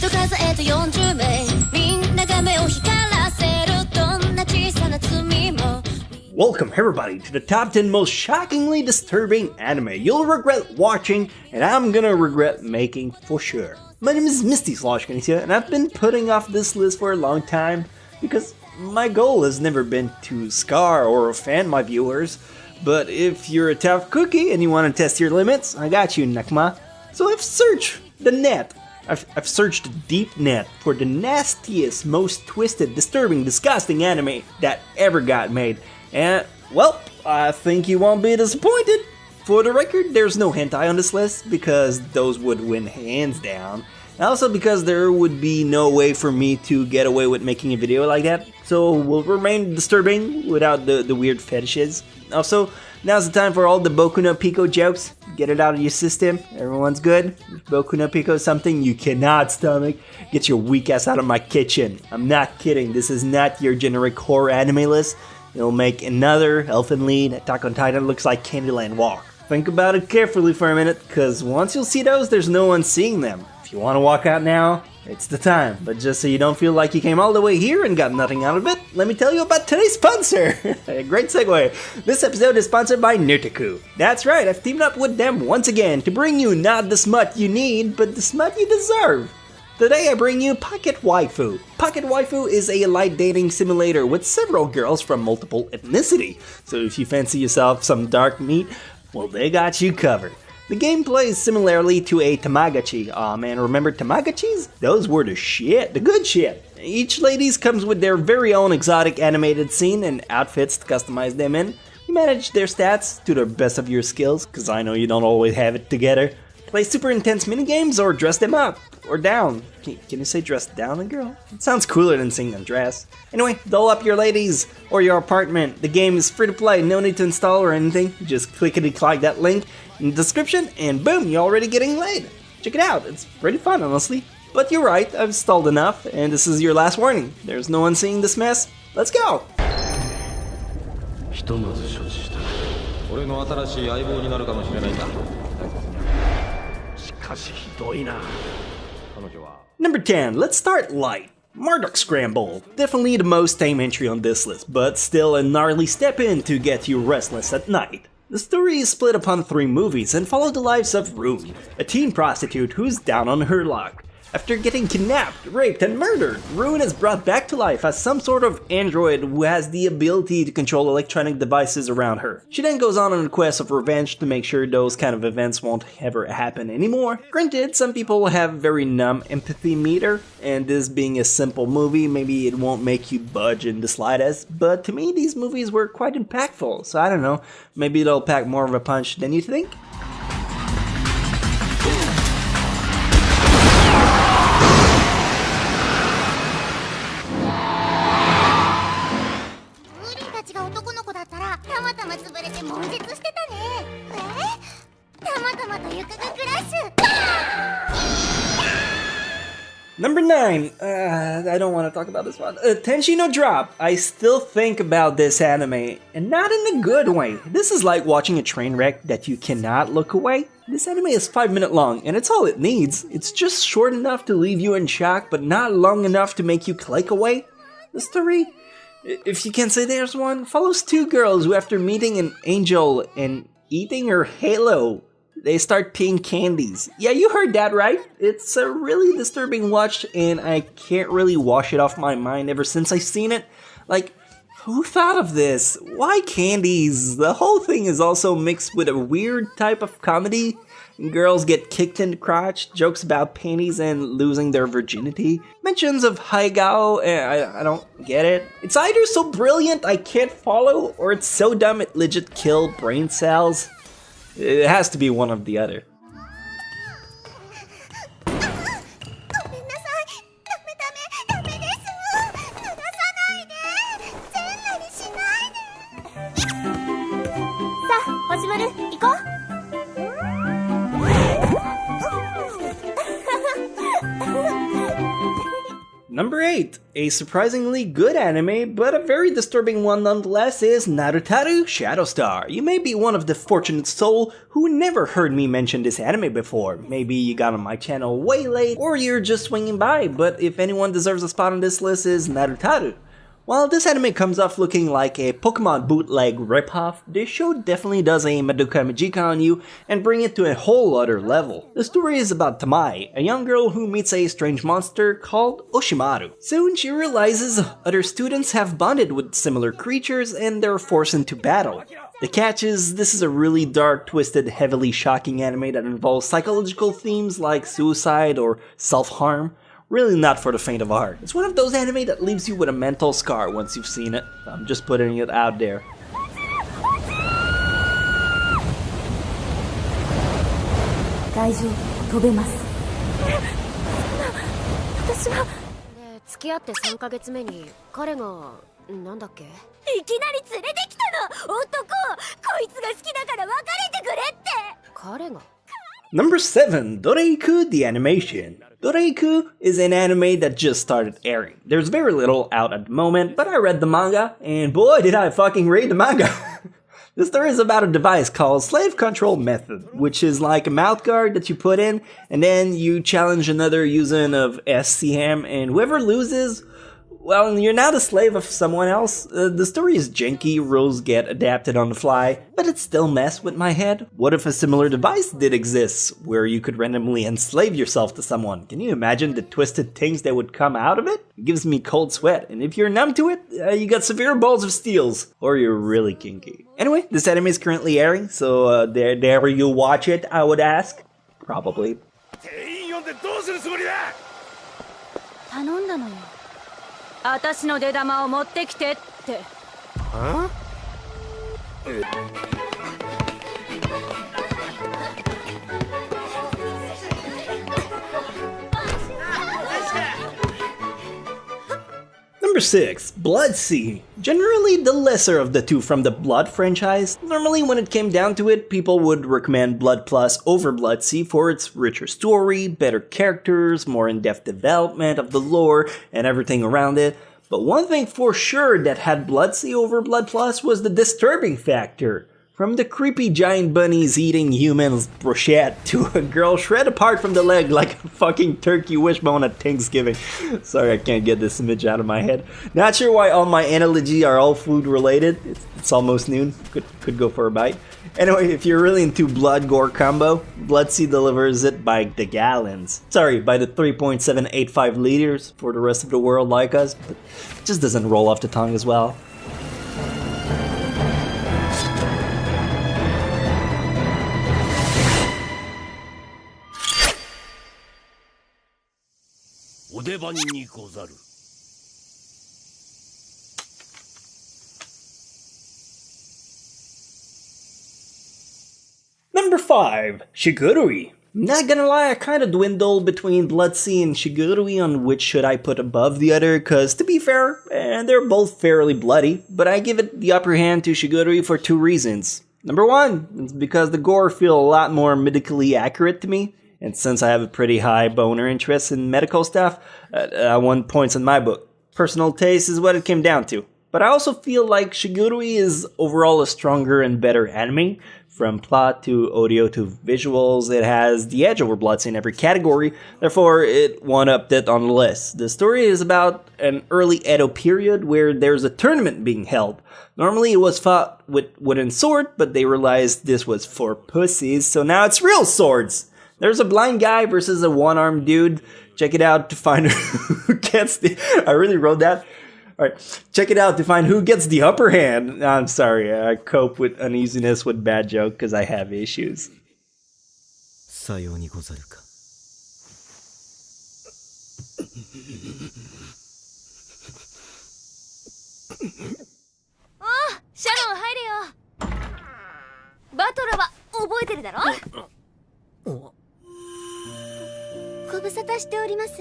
と数えて40名みんなが目を光らせるどんな小さな罪も Welcome everybody to the top 10 most shockingly disturbing anime you'll regret watching and I'm gonna regret making for sure. My name is Misty Sloshkinisia and I've been putting off this list for a long time because my goal has never been to scar or offend my viewers. But if you're a tough cookie and you want to test your limits, I got you, Nakma. So I've searched the net. I've searched the deep net for the nastiest, most twisted, disturbing, disgusting anime that ever got made. And, well, I think you won't be disappointed. For the record, there's no hentai on this list because those would win hands down. And also because there would be no way for me to get away with making a video like that. So we'll remain disturbing without the weird fetishes. Also, now's the time for all the Boku no Pico jokes. Get it out of your system. Everyone's good. Boku no Pico is something you cannot stomach. Get your weak ass out of my kitchen. I'm not kidding. This is not your generic horror anime list. It'll make another Elfen Lied Attack on Titan looks like Candyland Walk. Think about it carefully for a minute, because once you'll see those, there's no one seeing them. If you want to walk out now, it's the time. But just so you don't feel like you came all the way here and got nothing out of it, let me tell you about today's sponsor. Great segue. This episode is sponsored by Nutaku. That's right, I've teamed up with them once again to bring you not the smut you need, but the smut you deserve. Today I bring you Pocket Waifu. Pocket Waifu is a light dating simulator with several girls from multiple ethnicity. So if you fancy yourself some dark meat, well, they got you covered. The game plays similarly to a Tamagotchi. Aw man, remember Tamagotchis? Those were the shit, the good shit. Each ladies comes with their very own exotic animated scene and outfits to customize them in. You manage their stats to the best of your skills, cause I know you don't always have it together. Play super intense minigames or dress them up. Or down. Can you say dress down a girl? It sounds cooler than saying undress. Anyway, doll up your ladies or your apartment. The game is free to play, no need to install or anything. Just clickety-click that link in the description and boom, you're already getting laid. Check it out, it's pretty fun honestly. But you're right, I've stalled enough and this is your last warning. There's no one seeing this mess. Let's go! Number 10, let's start light. Marduk Scramble. Definitely the most tame entry on this list, but still a gnarly step in to get you restless at night. The story is split upon 3 movies and follow the lives of Rune, a teen prostitute who's down on her luck. After getting kidnapped, raped, and murdered, Rune is brought back to life as some sort of android who has the ability to control electronic devices around her. She then goes on a quest of revenge to make sure those kind of events won't ever happen anymore. Granted, some people have very numb empathy meter, and this being a simple movie, maybe it won't make you budge in the slightest, but to me these movies were quite impactful, so I don't know, maybe they'll pack more of a punch than you think? Number 9, I don't want to talk about this one. Tenshi no Drop. I still think about this anime, and not in a good way. This is like watching a train wreck that you cannot look away. This anime is 5 minutes long, and it's all it needs. It's just short enough to leave you in shock, but not long enough to make you click away. The story, if you can say there's one, follows 2 girls who after meeting an angel and eating her halo, they start peeing candies. Yeah, you heard that right. It's a really disturbing watch and I can't really wash it off my mind ever since I seen it. Like, who thought of this? Why candies? The whole thing is also mixed with a weird type of comedy. Girls get kicked in the crotch, jokes about panties and losing their virginity. Mentions of Haigao, I don't get it. It's either so brilliant I can't follow, or it's so dumb it legit killed brain cells. It has to be one of the other. Number 8. A surprisingly good anime, but a very disturbing one nonetheless, is Narutaru Shadowstar. You may be one of the fortunate soul who never heard me mention this anime before. Maybe you got on my channel way late, or you're just swinging by, but if anyone deserves a spot on this list is Narutaru. While this anime comes off looking like a Pokemon bootleg ripoff, this show definitely does a Madoka Magica on you and bring it to a whole other level. The story is about Tamai, a young girl who meets a strange monster called Oshimaru. Soon she realizes other students have bonded with similar creatures and they're forced into battle. The catch is, this is a really dark, twisted, heavily shocking anime that involves psychological themes like suicide or self-harm. Really not for the faint of heart. It's one of those anime that leaves you with a mental scar once you've seen it. I'm just putting it out there. Number 7. Doreiku the Animation. Doreiku is an anime that just started airing. There's very little out at the moment, but I read the manga, and boy did I fucking read the manga! The story is about a device called Slave Control Method, which is like a mouth guard that you put in, and then you challenge another using of SCM, and whoever loses, well, you're now the slave of someone else. The story is janky, rules get adapted on the fly, but it still mess with my head. What if a similar device did exist, where you could randomly enslave yourself to someone? Can you imagine the twisted things that would come out of it? It gives me cold sweat, and if you're numb to it, you got severe balls of steels, or you're really kinky. Anyway, this anime is currently airing, so there you watch it, I would ask. Probably. Huh? Number 6. Blood Sea. Generally the lesser of the two from the Blood franchise. Normally when it came down to it, people would recommend Blood Plus over Blood Sea for its richer story, better characters, more in-depth development of the lore, and everything around it. But one thing for sure that had Blood Sea over Blood Plus was the disturbing factor. From the creepy giant bunnies eating humans brochette to a girl shred apart from the leg like a fucking turkey wishbone at Thanksgiving. Sorry, I can't get this image out of my head. Not sure why all my analogy are all food related. It's almost noon. Could go for a bite. Anyway, if you're really into blood gore combo, Blood Sea delivers it by the gallons. Sorry, by the 3.785 liters for the rest of the world like us, but it just doesn't roll off the tongue as well. Number 5. Shigurui. Not gonna lie, I kinda dwindled between Blood Sea and Shigurui on which should I put above the other, cause to be fair, they're both fairly bloody, but I give it the upper hand to Shigurui for 2 reasons. Number 1, it's because the gore feel a lot more medically accurate to me, and since I have a pretty high boner interest in medical stuff, I won points in my book. Personal taste is what it came down to. But I also feel like Shigurui is overall a stronger and better anime. From plot to audio to visuals, it has the edge over Blood Sea in every category, therefore it one-upped it on the list. The story is about an early Edo period where there's a tournament being held. Normally it was fought with wooden sword, but they realized this was for pussies, so now it's real swords! There's a blind guy versus a one-armed dude. Check it out to find who gets the... I really wrote that. Alright, check it out to find who gets the upper hand. I'm sorry, I cope with uneasiness with bad joke because I have issues. Oh, Sharon, 入れよ。バトルは覚えてるだろ？ご無沙汰しております。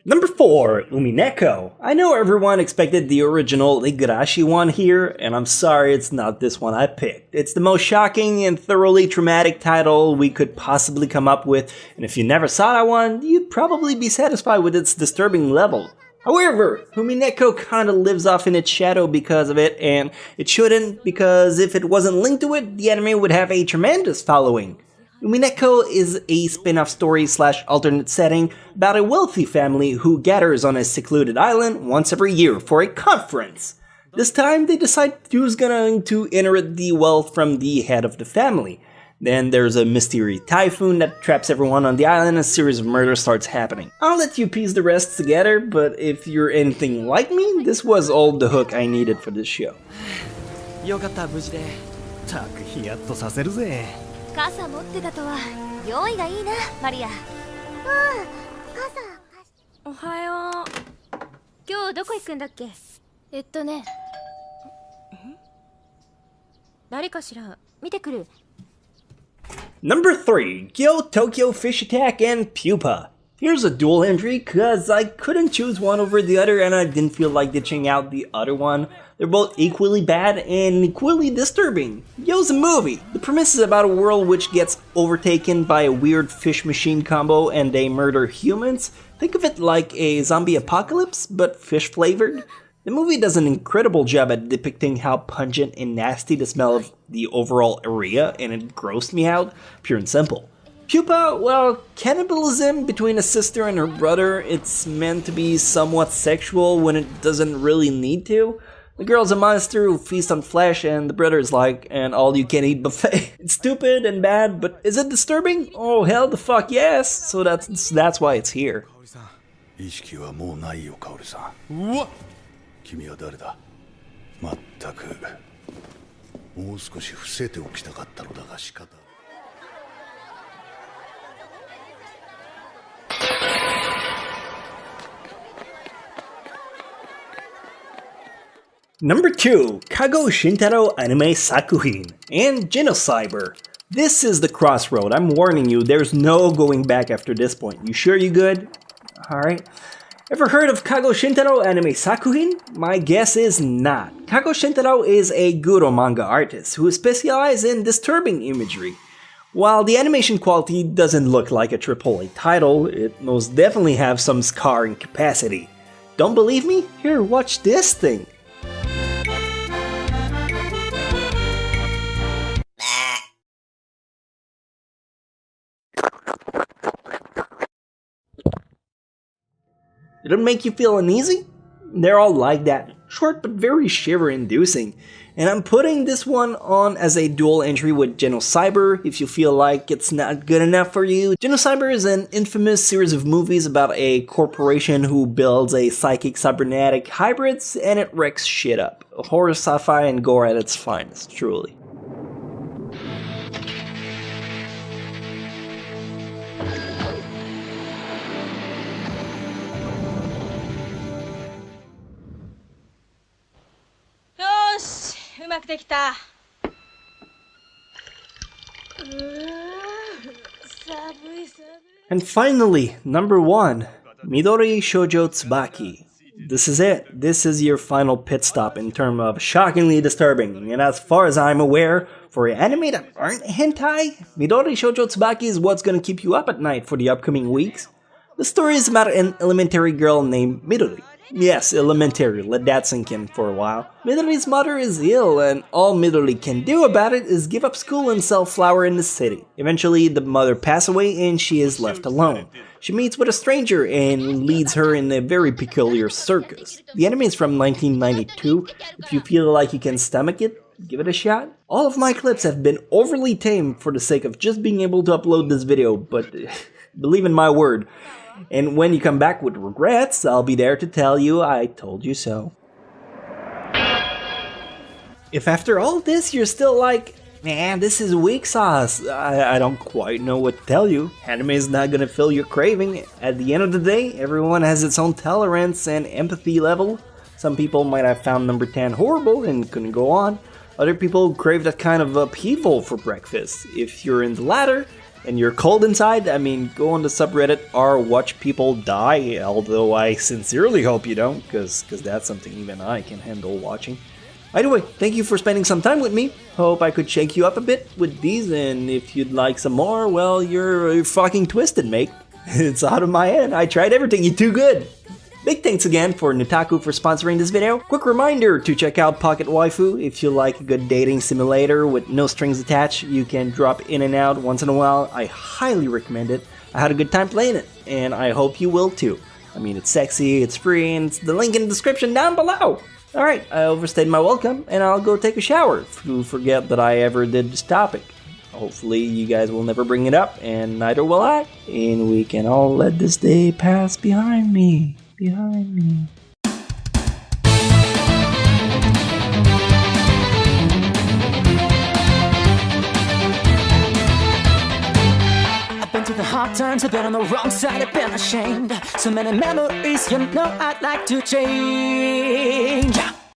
Number 4, Umineko. I know everyone expected the original Igarashi one here, and I'm sorry it's not this one I picked. It's the most shocking and thoroughly traumatic title we could possibly come up with, and if you never saw that one, you'd probably be satisfied with its disturbing level. However, Umineko kinda lives off in its shadow because of it, and it shouldn't, because if it wasn't linked to it, the anime would have a tremendous following. Umineko is a spin-off story / alternate setting about a wealthy family who gathers on a secluded island once every year for a conference. This time, they decide who's going to inherit the wealth from the head of the family. Then there's a mysterious typhoon that traps everyone on the island and a series of murders starts happening. I'll let you piece the rest together, but if you're anything like me, this was all the hook I needed for this show. よかった無事で。たくヒヤッとさせるぜ。傘持ってたとは用意がいいな、マリア。傘。おはよう。今日どこ行くんだっけ？誰かしら見てくる。Number 3, Gyo Tokyo Fish Attack and Pupa. Here's a dual entry cause I couldn't choose one over the other and I didn't feel like ditching out the other one. They're both equally bad and equally disturbing. Gyo's a movie. The premise is about a world which gets overtaken by a weird fish machine combo and they murder humans. Think of it like a zombie apocalypse, but fish flavored. The movie does an incredible job at depicting how pungent and nasty the smell of the overall area, and it grossed me out, pure and simple. Pupa, well, cannibalism between a sister and her brother, it's meant to be somewhat sexual when it doesn't really need to. The girl's a monster who feasts on flesh, and the brother's like an all-you-can-eat buffet. It's stupid and bad, but is it disturbing? Oh, hell the fuck yes! So that's why it's here. 君は誰だ？まったくもう少し伏せておきたかったのだが仕方。Number 2, Kago Shintaro Anime Sakuhin and Genocyber. This is the crossroad. I'm warning you, there's no going back after this point. You sure you good? Alright. Ever heard of Kago Shintaro Anime Sakuhin? My guess is not. Kago Shintaro is a Guro manga artist who specializes in disturbing imagery. While the animation quality doesn't look like a AAA title, it most definitely has some scarring capacity. Don't believe me? Here, watch this thing. Did it make you feel uneasy? They're all like that, short but very shiver-inducing. And I'm putting this one on as a dual entry with Genocyber if you feel like it's not good enough for you. Genocyber is an infamous series of movies about a corporation who builds a psychic cybernetic hybrids and it wrecks shit up. Horror, sci-fi, and gore at its finest, truly. And finally, number 1, Midori Shoujo Tsubaki. This is it. This is your final pit stop in terms of shockingly disturbing. And as far as I'm aware, for anime that aren't hentai, Midori Shoujo Tsubaki is what's gonna keep you up at night for the upcoming weeks. The story is about an elementary girl named Midori. Yes, elementary, let that sink in for a while. Midori's mother is ill, and all Midori can do about it is give up school and sell flour in the city. Eventually, the mother passes away and she is left alone. She meets with a stranger and leads her in a very peculiar circus. The anime is from 1992. If you feel like you can stomach it, give it a shot. All of my clips have been overly tame for the sake of just being able to upload this video, but believe in my word. And when you come back with regrets, I'll be there to tell you I told you so. If after all this you're still like, man, this is weak sauce, I don't quite know what to tell you. Anime is not gonna fill your craving. At the end of the day, everyone has its own tolerance and empathy level. Some people might have found number 10 horrible and couldn't go on. Other people crave that kind of upheaval for breakfast. If you're in the latter, and you're cold inside, I mean, go on the subreddit or watch people die, although I sincerely hope you don't, because that's something even I can handle watching. Either way, thank you for spending some time with me. Hope I could shake you up a bit with these, and if you'd like some more, well, you're fucking twisted, mate. It's out of my head. I tried everything, you're too good. Big thanks again for Nutaku for sponsoring this video. Quick reminder to check out Pocket Waifu if you like a good dating simulator with no strings attached. You can drop in and out once in a while. I highly recommend it. I had a good time playing it, and I hope you will too. I mean, it's sexy, it's free, and it's the link in the description down below. Alright, I overstayed my welcome, and I'll go take a shower to forget that I ever did this topic. Hopefully you guys will never bring it up, and neither will I, and we can all let this day pass behind me. I've been through the hard times, I've been on the wrong side, I've been ashamed. So many memories, you know I'd like to change.